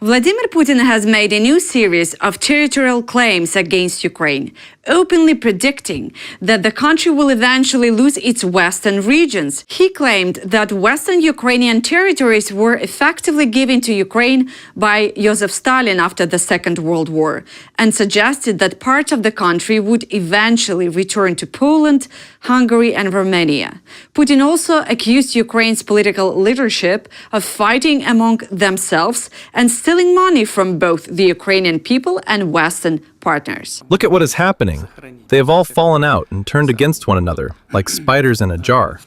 Vladimir Putin has made a new series of territorial claims against Ukraine, openly predicting that the country will eventually lose its western regions. He claimed that western Ukrainian territories were effectively given to Ukraine by Joseph Stalin after the Second World War, and suggested that part of the country would eventually return to Poland, Hungary, and Romania. Putin also accused Ukraine's political leadership of fighting among themselves and stealing money from both the Ukrainian people and Western partners. Look at what is happening. They have all fallen out and turned against one another, like spiders in a jar.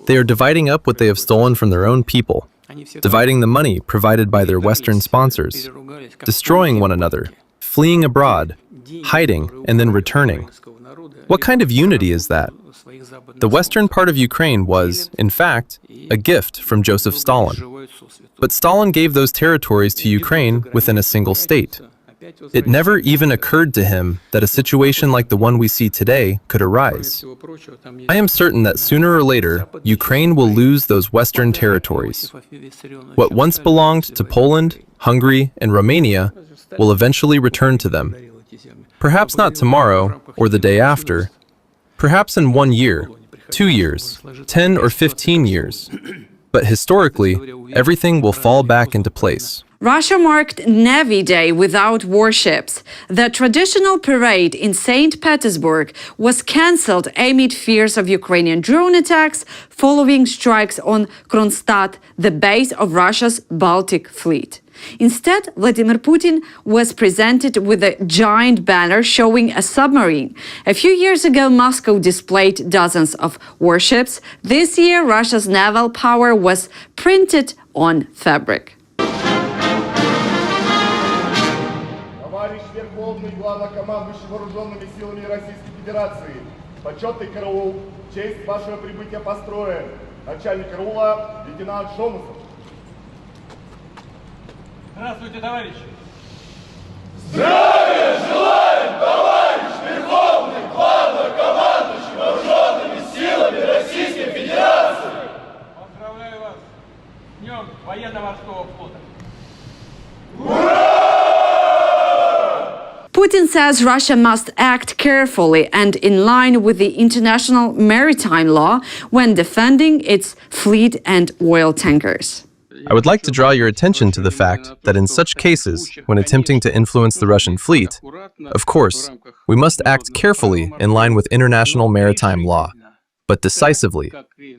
They are dividing up what they have stolen from their own people, dividing the money provided by their Western sponsors, destroying one another, fleeing abroad, hiding, and then returning. What kind of unity is that? The western part of Ukraine was, in fact, a gift from Joseph Stalin. But Stalin gave those territories to Ukraine within a single state. It never even occurred to him that a situation like the one we see today could arise. I am certain that sooner or later, Ukraine will lose those western territories. What once belonged to Poland, Hungary, and Romania will eventually return to them. Perhaps not tomorrow or the day after. Perhaps in 1 year, 2 years, 10 or 15 years. But historically, everything will fall back into place. Russia marked Navy Day without warships. The traditional parade in St. Petersburg was cancelled amid fears of Ukrainian drone attacks following strikes on Kronstadt, the base of Russia's Baltic Fleet. Instead, Vladimir Putin was presented with a giant banner showing a submarine. A few years ago, Moscow displayed dozens of warships. This year, Russia's naval power was printed on fabric. Верховный главнокомандующий вооруженными силами Российской Федерации. Почетный караул, в честь вашего прибытия построен. Начальник караула лейтенант Шомусов. Здравствуйте, товарищи! Здравия желаем, товарищ Верховный главнокомандующий вооруженными силами Российской Федерации! Поздравляю вас с Днем военно-морского флота! Ура! Putin says Russia must act carefully and in line with the international maritime law when defending its fleet and oil tankers. I would like to draw your attention to the fact that in such cases, when attempting to influence the Russian fleet, of course, we must act carefully in line with international maritime law, but decisively,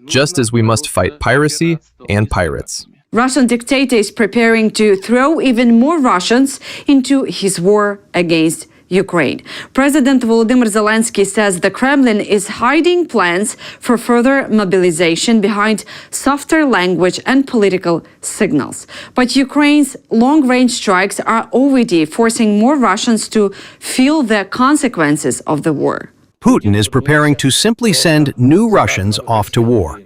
just as we must fight piracy and pirates. Russian dictator is preparing to throw even more Russians into his war against Ukraine. President Volodymyr Zelensky says the Kremlin is hiding plans for further mobilization behind softer language and political signals. But Ukraine's long-range strikes are already forcing more Russians to feel the consequences of the war. Putin is preparing to simply send new Russians off to war.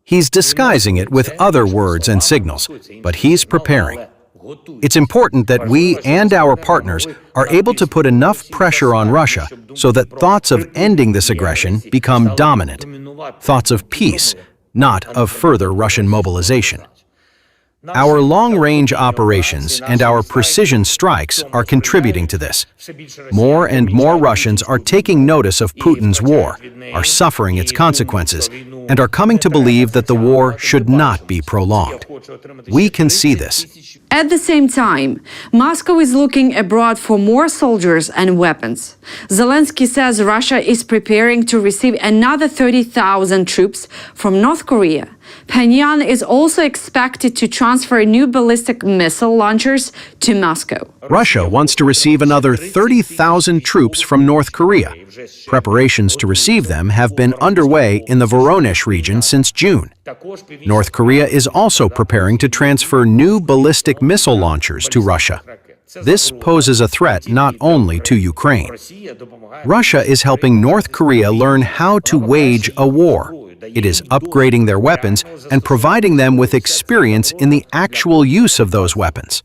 He's disguising it with other words and signals, but he's preparing. It's important that we and our partners are able to put enough pressure on Russia so that thoughts of ending this aggression become dominant, thoughts of peace, not of further Russian mobilization. Our long-range operations and our precision strikes are contributing to this. More and more Russians are taking notice of Putin's war, are suffering its consequences, and are coming to believe that the war should not be prolonged. We can see this. At the same time, Moscow is looking abroad for more soldiers and weapons. Zelensky says Russia is preparing to receive another 30,000 troops from North Korea. Pyongyang is also expected to transfer new ballistic missile launchers to Moscow. Russia wants to receive another 30,000 troops from North Korea. Preparations to receive them have been underway in the Voronezh region since June. North Korea is also preparing to transfer new ballistic missile launchers to Russia. This poses a threat not only to Ukraine. Russia is helping North Korea learn how to wage a war. It is upgrading their weapons and providing them with experience in the actual use of those weapons.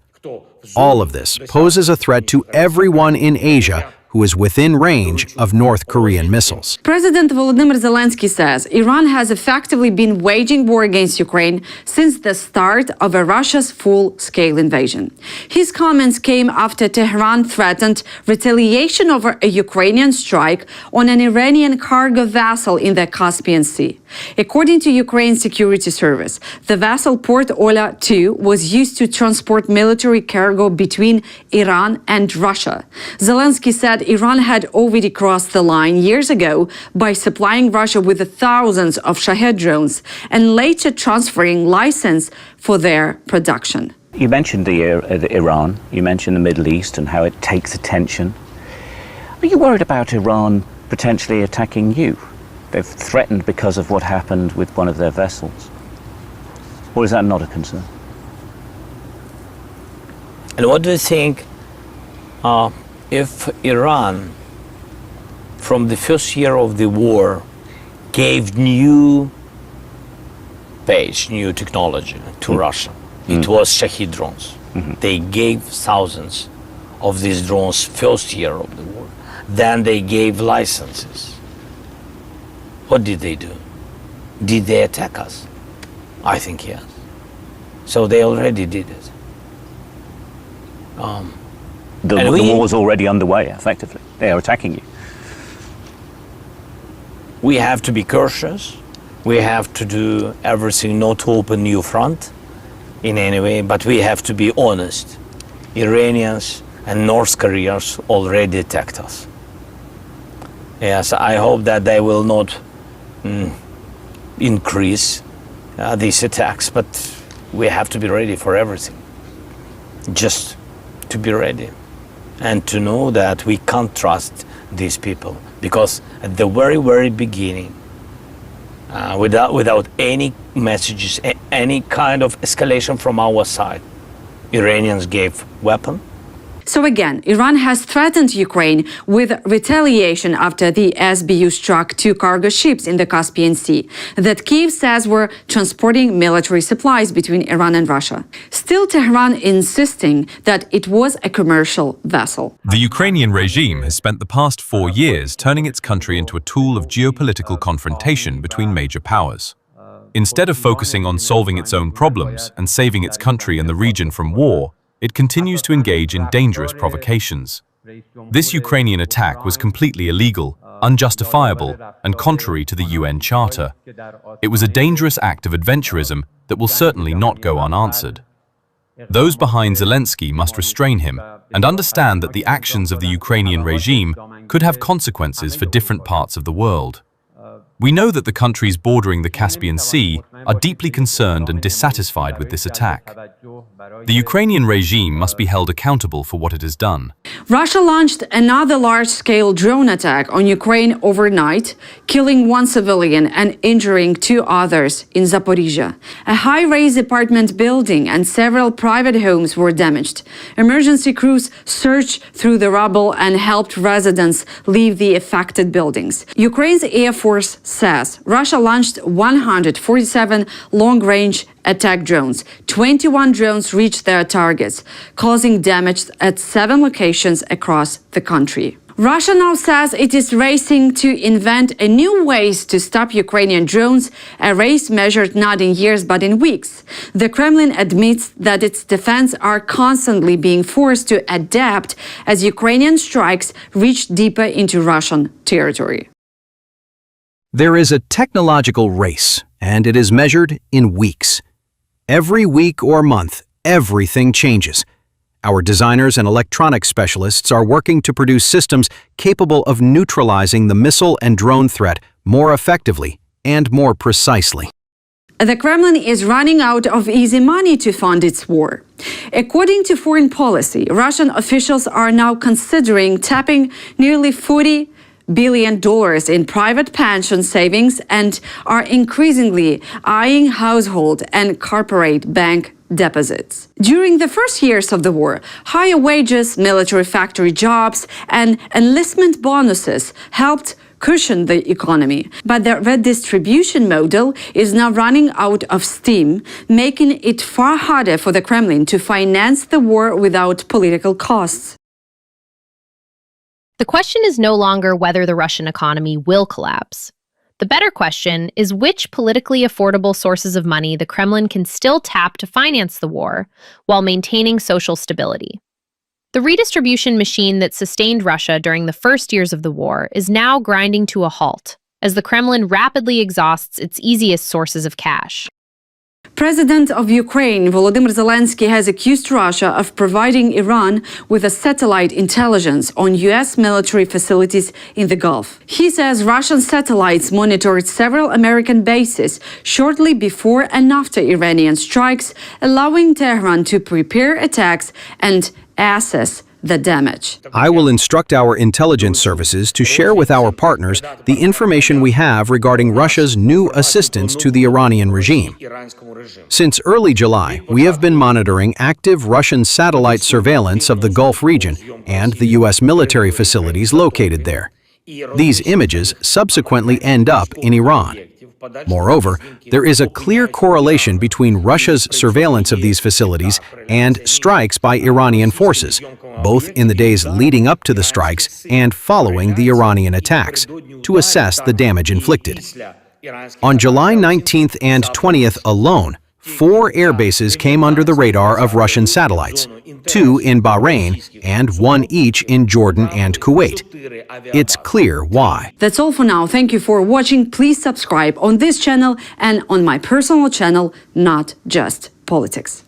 All of this poses a threat to everyone in Asia who is within range of North Korean missiles. President Volodymyr Zelensky says Iran has effectively been waging war against Ukraine since the start of Russia's full-scale invasion. His comments came after Tehran threatened retaliation over a Ukrainian strike on an Iranian cargo vessel in the Caspian Sea. According to Ukraine's security service, the vessel Port Ola 2 was used to transport military cargo between Iran and Russia. Zelensky said Iran had already crossed the line years ago by supplying Russia with thousands of Shahed drones and later transferring license for their production. You mentioned the Iran, you mentioned the Middle East and how it takes attention. Are you worried about Iran potentially attacking you? They've threatened because of what happened with one of their vessels. Or is that not a concern? And what do you think if Iran, from the first year of the war, gave new technology to Russia? It was Shahed drones. They gave thousands of these drones first year of the war. Then they gave licenses. What did they do? Did they attack us? I think yes. So they already did it. The war was already underway, effectively. They are attacking you. We have to be cautious. We have to do everything not to open new front in any way, but we have to be honest. Iranians and North Koreans already attacked us. Yes, I hope that they will not increase these attacks, but we have to be ready for everything. Just to be ready and to know that we can't trust these people, because at the very, very beginning, without any messages, any kind of escalation from our side, Iranians gave weapons. So again, Iran has threatened Ukraine with retaliation after the SBU struck 2 cargo ships in the Caspian Sea that Kyiv says were transporting military supplies between Iran and Russia. Still, Tehran insisting that it was a commercial vessel. The Ukrainian regime has spent the past 4 years turning its country into a tool of geopolitical confrontation between major powers. Instead of focusing on solving its own problems and saving its country and the region from war, it continues to engage in dangerous provocations. This Ukrainian attack was completely illegal, unjustifiable, and contrary to the UN Charter. It was a dangerous act of adventurism that will certainly not go unanswered. Those behind Zelensky must restrain him and understand that the actions of the Ukrainian regime could have consequences for different parts of the world. We know that the countries bordering the Caspian Sea are deeply concerned and dissatisfied with this attack. The Ukrainian regime must be held accountable for what it has done. Russia launched another large-scale drone attack on Ukraine overnight, killing 1 civilian and injuring 2 others in Zaporizhia. A high-rise apartment building and several private homes were damaged. Emergency crews searched through the rubble and helped residents leave the affected buildings. Ukraine's Air Force says Russia launched 147 long-range attack drones. 21 drones reached their targets, causing damage at 7 locations across the country. Russia now says it is racing to invent a new ways to stop Ukrainian drones, a race measured not in years but in weeks. The Kremlin admits that its defense are constantly being forced to adapt as Ukrainian strikes reach deeper into Russian territory. There is a technological race, and it is measured in weeks. Every week or month, everything changes. Our designers and electronics specialists are working to produce systems capable of neutralizing the missile and drone threat more effectively and more precisely. The Kremlin is running out of easy money to fund its war. According to foreign policy, Russian officials are now considering tapping nearly $40 billion in private pension savings and are increasingly eyeing household and corporate bank deposits. During the first years of the war, higher wages, military factory jobs, and enlistment bonuses helped cushion the economy. But the redistribution model is now running out of steam, making it far harder for the Kremlin to finance the war without political costs. The question is no longer whether the Russian economy will collapse. The better question is which politically affordable sources of money the Kremlin can still tap to finance the war while maintaining social stability. The redistribution machine that sustained Russia during the first years of the war is now grinding to a halt as the Kremlin rapidly exhausts its easiest sources of cash. President of Ukraine Volodymyr Zelensky has accused Russia of providing Iran with a satellite intelligence on U.S. military facilities in the Gulf. He says Russian satellites monitored several American bases shortly before and after Iranian strikes, allowing Tehran to prepare attacks and assess the damage. I will instruct our intelligence services to share with our partners the information we have regarding Russia's new assistance to the Iranian regime. Since early July, we have been monitoring active Russian satellite surveillance of the Gulf region and the U.S. military facilities located there. These images subsequently end up in Iran. Moreover, there is a clear correlation between Russia's surveillance of these facilities and strikes by Iranian forces, both in the days leading up to the strikes and following the Iranian attacks, to assess the damage inflicted. On July 19th and 20th alone, 4 air bases came under the radar of Russian satellites, 2 in Bahrain and 1 each in Jordan and Kuwait. It's clear why. That's all for now. Thank you for watching. Please subscribe on this channel and on my personal channel, Not Just Politics.